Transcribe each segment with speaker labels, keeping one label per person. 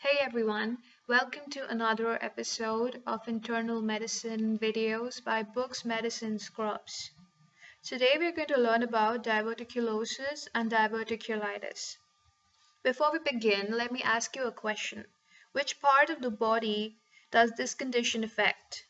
Speaker 1: Hey everyone, welcome to another episode of Internal Medicine videos by Books Medicine Scrubs. Today we're going to learn about diverticulosis and diverticulitis. Before we begin, let me ask you a question. Which part of the body does this condition affect?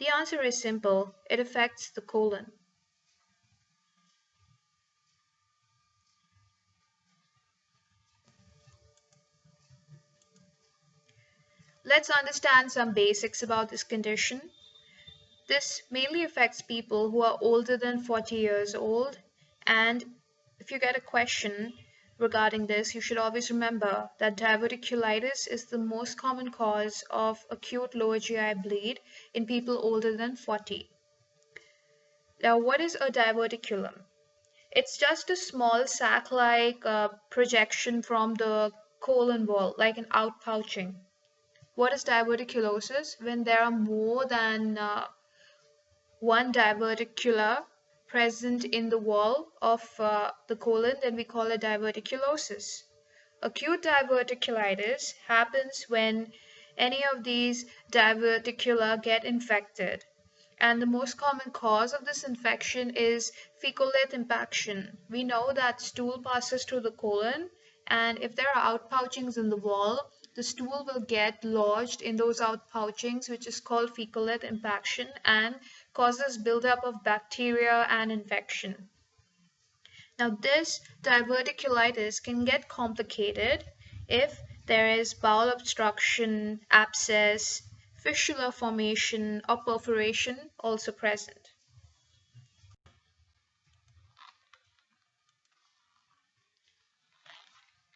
Speaker 1: The answer is simple. It affects the colon. Let's understand some basics about this condition. This mainly affects people who are older than 40 years old, and if you get a question regarding this, you should always remember that diverticulitis is the most common cause of acute lower GI bleed in people older than 40. Now, what is a diverticulum? It's just a small sac-like projection from the colon wall, like an outpouching. What is diverticulosis? When there are more than one diverticula present in the wall of the colon, then we call it diverticulosis. Acute diverticulitis happens when any of these diverticula get infected. And the most common cause of this infection is fecal-leth impaction. We know that stool passes through the colon, and if there are outpouchings in the wall, the stool will get lodged in those outpouchings, which is called fecal-leth impaction, and causes buildup of bacteria and infection. Now, this diverticulitis can get complicated if there is bowel obstruction, abscess, fistula formation, or perforation also present.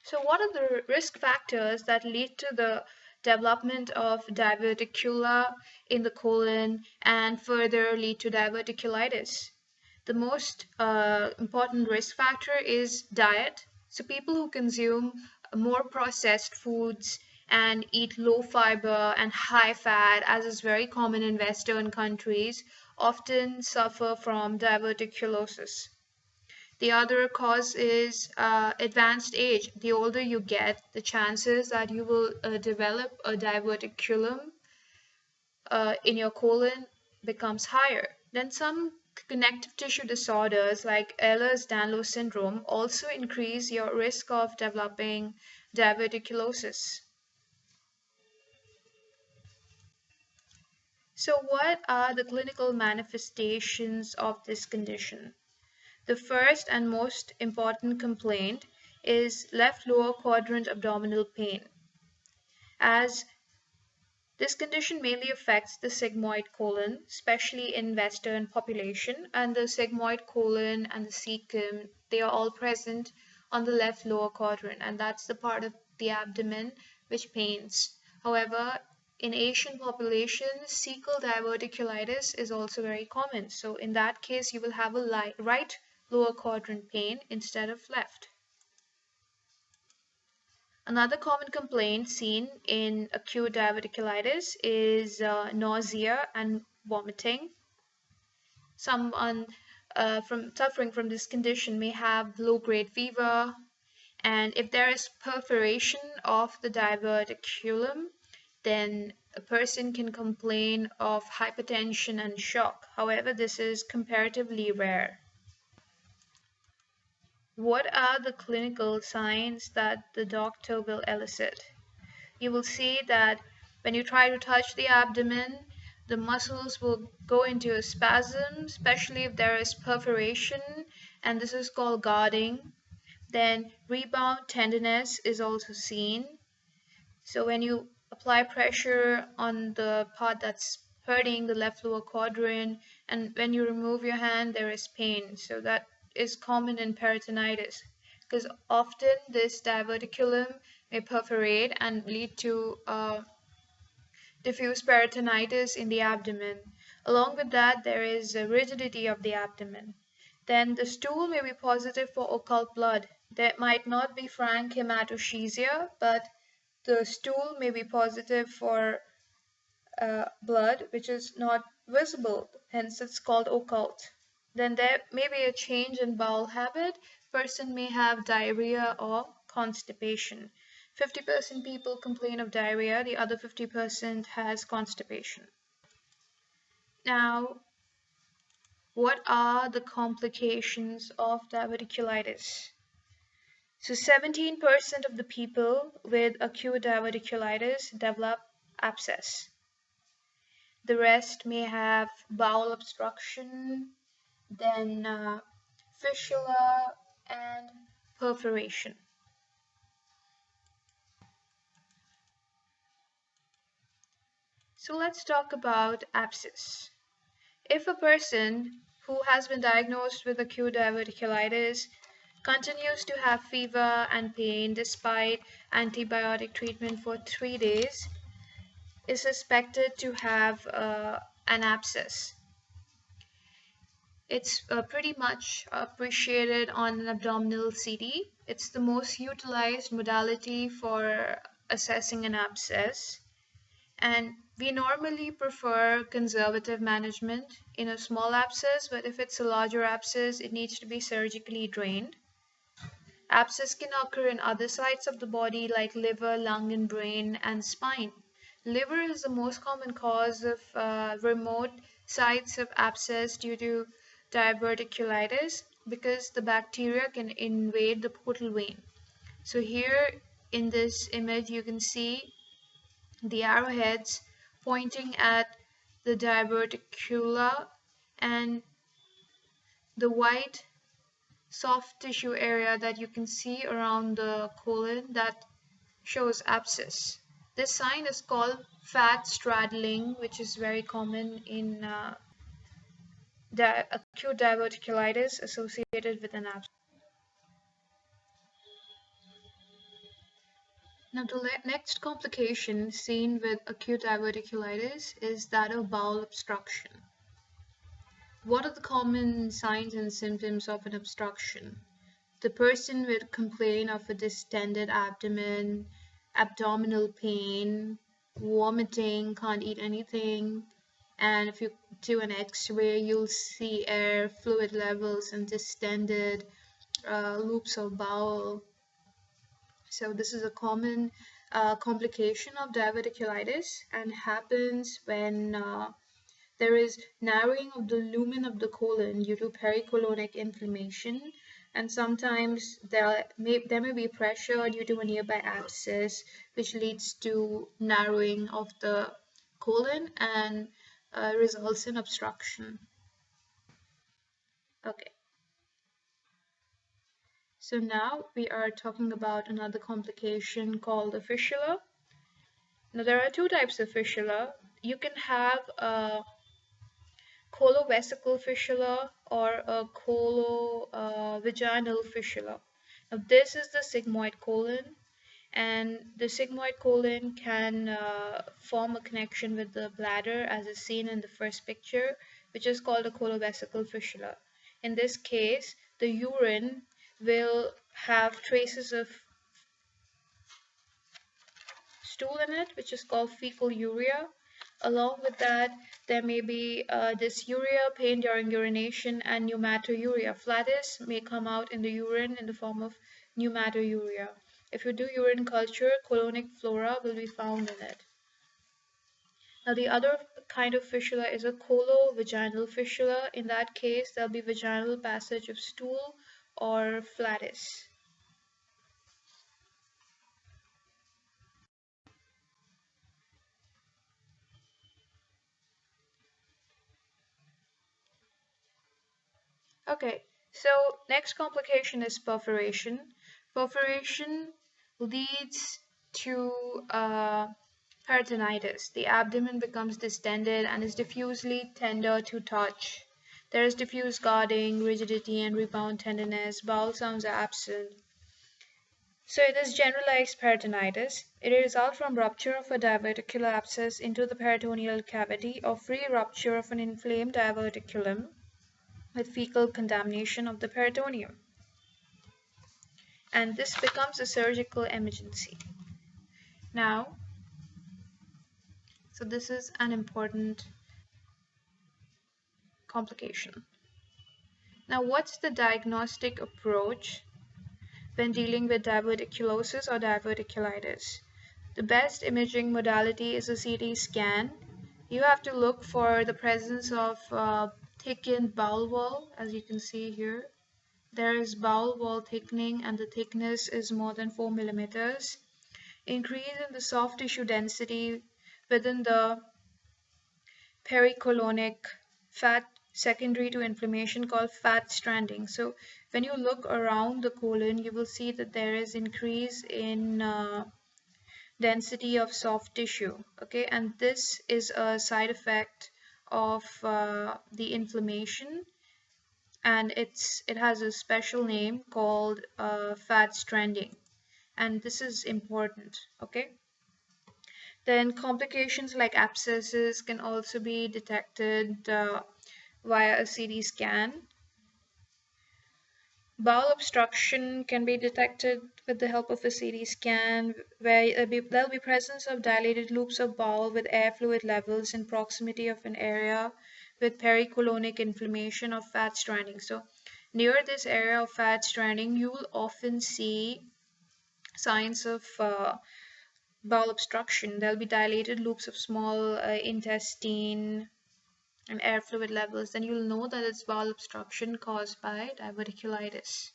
Speaker 1: So, what are the risk factors that lead to the development of diverticula in the colon and further lead to diverticulitis? The most important risk factor is diet. So, people who consume more processed foods and eat low fiber and high fat, as is very common in Western countries, often suffer from diverticulosis. The other cause is advanced age. The older you get, the chances that you will develop a diverticulum in your colon becomes higher. Then some connective tissue disorders like Ehlers-Danlos syndrome also increase your risk of developing diverticulosis. So what are the clinical manifestations of this condition? The first and most important complaint is left lower quadrant abdominal pain, as this condition mainly affects the sigmoid colon, especially in Western population, and the sigmoid colon and the cecum, they are all present on the left lower quadrant, and that's the part of the abdomen which pains. However, in Asian populations, cecal diverticulitis is also very common. So in that case, you will have a right lower quadrant pain instead of left. Another common complaint seen in acute diverticulitis is nausea and vomiting. Someone from suffering from this condition may have low-grade fever, and if there is perforation of the diverticulum, then a person can complain of hypertension and shock. However, this is comparatively rare. What are the clinical signs that the doctor will elicit? You will see that when you try to touch the abdomen, the muscles will go into a spasm, especially if there is perforation, and this is called guarding. Then rebound tenderness is also seen. So when you apply pressure on the part that's hurting, the left lower quadrant, and when you remove your hand, there is pain. So that is common in peritonitis, because often this diverticulum may perforate and lead to diffuse peritonitis in the abdomen. Along with that, there is a rigidity of the abdomen. Then the stool may be positive for occult blood. There might not be frank hematochezia, but the stool may be positive for blood which is not visible, hence it's called occult. Then there may be a change in bowel habit. Person may have diarrhea or constipation. 50% people complain of diarrhea, the other 50% has constipation. Now, what are the complications of diverticulitis? So 17% of the people with acute diverticulitis develop abscess. The rest may have bowel obstruction, then fistula and perforation. So let's talk about abscess. If a person who has been diagnosed with acute diverticulitis continues to have fever and pain despite antibiotic treatment for 3 days, is suspected to have an abscess. It's pretty much appreciated on an abdominal CT. It's the most utilized modality for assessing an abscess. And we normally prefer conservative management in a small abscess, but if it's a larger abscess, it needs to be surgically drained. Abscess can occur in other sites of the body like liver, lung, and brain, and spine. Liver is the most common cause of remote sites of abscess due to diverticulitis because the bacteria can invade the portal vein. So here in this image you can see the arrowheads pointing at the diverticula and the white soft tissue area that you can see around the colon that shows abscess. This sign is called fat straddling, which is very common in acute diverticulitis associated with an abscess. Now, the next complication seen with acute diverticulitis is that of bowel obstruction. What are the common signs and symptoms of an obstruction? The person will complain of a distended abdomen, abdominal pain, vomiting, can't eat anything, and if you do an x-ray, you'll see air, fluid levels, and distended loops of bowel. So this is a common complication of diverticulitis and happens when there is narrowing of the lumen of the colon due to pericolonic inflammation, and sometimes there may be pressure due to a nearby abscess, which leads to narrowing of the colon and results in obstruction. Okay. So now we are talking about another complication called the fistula. Now there are two types of fistula. You can have a colovesical fistula or a colovaginal fistula. Now this is the sigmoid colon, and the sigmoid colon can form a connection with the bladder as is seen in the first picture, which is called a colovesical fistula. In this case, the urine will have traces of stool in it, which is called fecal urea. Along with that, there may be dysuria, pain during urination, and pneumaturia. Flatus may come out in the urine in the form of pneumaturia. If you do urine culture, colonic flora will be found in it. Now, the other kind of fistula is a colovaginal fistula. In that case, there'll be vaginal passage of stool or flatus. Okay, so next complication is perforation. Perforation leads to peritonitis. The abdomen becomes distended and is diffusely tender to touch. There is diffuse guarding, rigidity, and rebound tenderness. Bowel sounds are absent. So it is generalized peritonitis. It results from rupture of a diverticular abscess into the peritoneal cavity or free rupture of an inflamed diverticulum with fecal contamination of the peritoneum. And this becomes a surgical emergency. Now, so this is an important complication. Now, what's the diagnostic approach? when dealing with diverticulosis or diverticulitis. The best imaging modality is a CT scan. You have to look for the presence of thickened bowel wall, as you can see here. There is bowel wall thickening and the thickness is more than 4 millimeters. Increase in the soft tissue density within the pericolonic fat secondary to inflammation called fat stranding. So when you look around the colon, you will see that there is increase in density of soft tissue. Okay, and this is a side effect of the inflammation, and it has a special name called fat stranding, and this is important. Okay, then complications like abscesses can also be detected via a CT scan. Bowel obstruction can be detected with the help of a CT scan, where there'll be presence of dilated loops of bowel with air fluid levels in proximity of an area with pericolonic inflammation of fat stranding. So near this area of fat stranding, you will often see signs of bowel obstruction. There'll be dilated loops of small intestine and air fluid levels. Then you'll know that it's bowel obstruction caused by diverticulitis.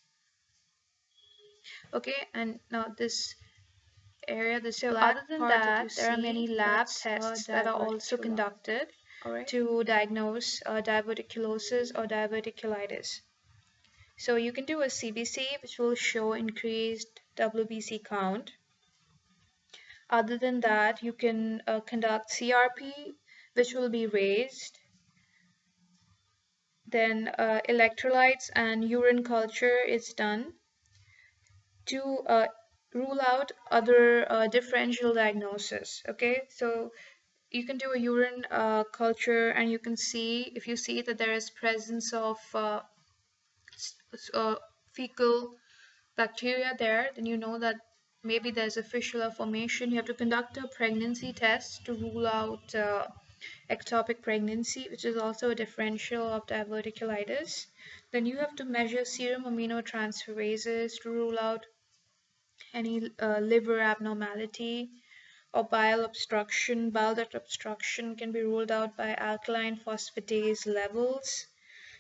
Speaker 1: Okay, and now this area, this so black other than part that there are many lab tests that are also conducted to diagnose diverticulosis or diverticulitis. So you can do a CBC, which will show increased WBC count. Other than that, you can conduct CRP, which will be raised. Then electrolytes and urine culture is done to rule out other differential diagnosis. Okay, so you can do a urine culture, and you can see, if you see that there is presence of fecal bacteria there, then you know that maybe there's a fistula formation. You have to conduct a pregnancy test to rule out ectopic pregnancy, which is also a differential of diverticulitis. Then you have to measure serum aminotransferases to rule out any liver abnormality or bile obstruction. Bile duct obstruction can be ruled out by alkaline phosphatase levels.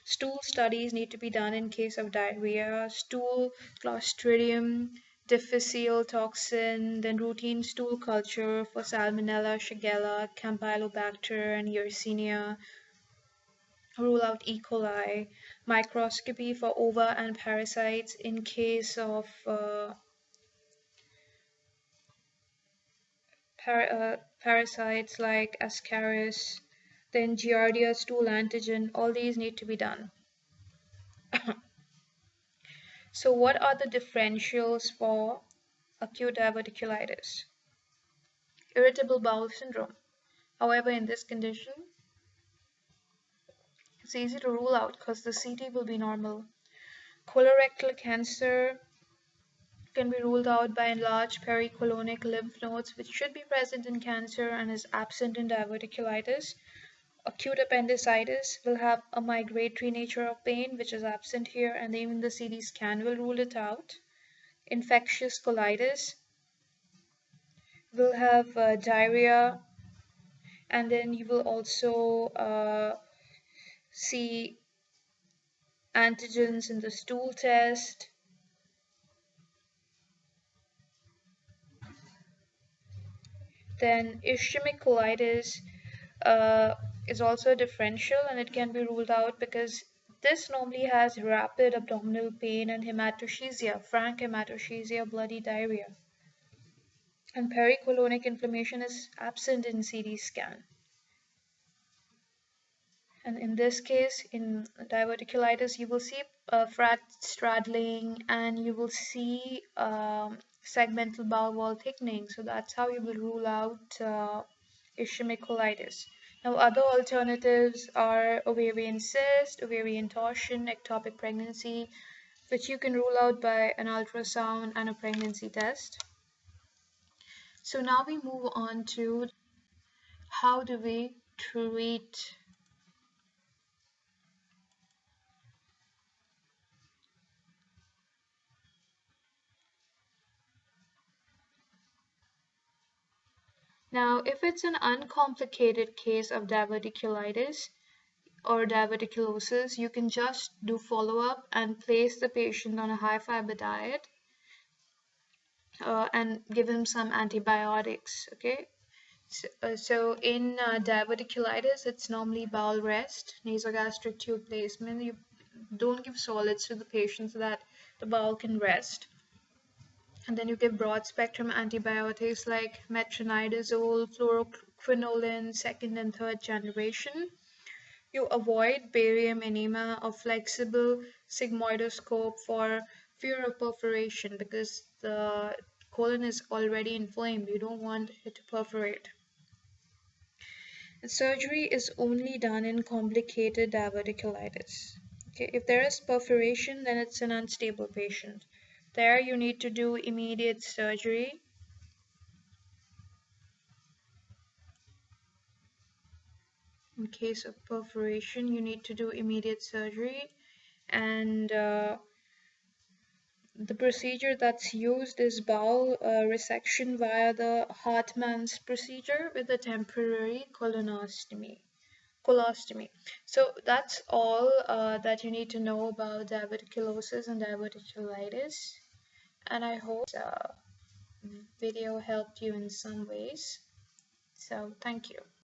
Speaker 1: Stool studies need to be done in case of diarrhea, stool Clostridium difficile toxin, then routine stool culture for Salmonella, Shigella, Campylobacter, and Yersinia. Rule out E. coli, microscopy for ova and parasites in case of parasites like Ascaris, then Giardia stool antigen. All these need to be done. So what are the differentials for acute diverticulitis? Irritable bowel syndrome. However, in this condition, it's easy to rule out because the CT will be normal. Colorectal cancer can be ruled out by enlarged pericolonic lymph nodes, which should be present in cancer and is absent in diverticulitis. Acute appendicitis will have a migratory nature of pain, which is absent here, and even the CT scan will rule it out. Infectious colitis will have diarrhea, and then you will also see antigens in the stool test. Then ischemic colitis is also a differential, and it can be ruled out because this normally has rapid abdominal pain and hematochezia, frank hematochezia, bloody diarrhea. And pericolonic inflammation is absent in CT scan. And in this case, in diverticulitis, you will see fat straddling, and you will see segmental bowel wall thickening. So that's how you will rule out ischemic colitis. Now, other alternatives are ovarian cyst, ovarian torsion, ectopic pregnancy, which you can rule out by an ultrasound and a pregnancy test. So now we move on to how do we treat Now, if it's an uncomplicated case of diverticulitis or diverticulosis, you can just do follow-up and place the patient on a high-fiber diet and give him some antibiotics, okay? So in diverticulitis, it's normally bowel rest, nasogastric tube placement. You don't give solids to the patient so that the bowel can rest. And then you give broad spectrum antibiotics like metronidazole, fluoroquinolone, second and third generation. You avoid barium enema or flexible sigmoidoscope for fear of perforation because the colon is already inflamed. You don't want it to perforate. Surgery is only done in complicated diverticulitis. Okay, if there is perforation, then it's an unstable patient. There you need to do immediate surgery. In case of perforation, you need to do immediate surgery, and the procedure that's used is bowel resection via the Hartmann's procedure with a temporary colostomy. So that's all that you need to know about diverticulosis and diverticulitis, and I hope this video helped you in some ways. So thank you.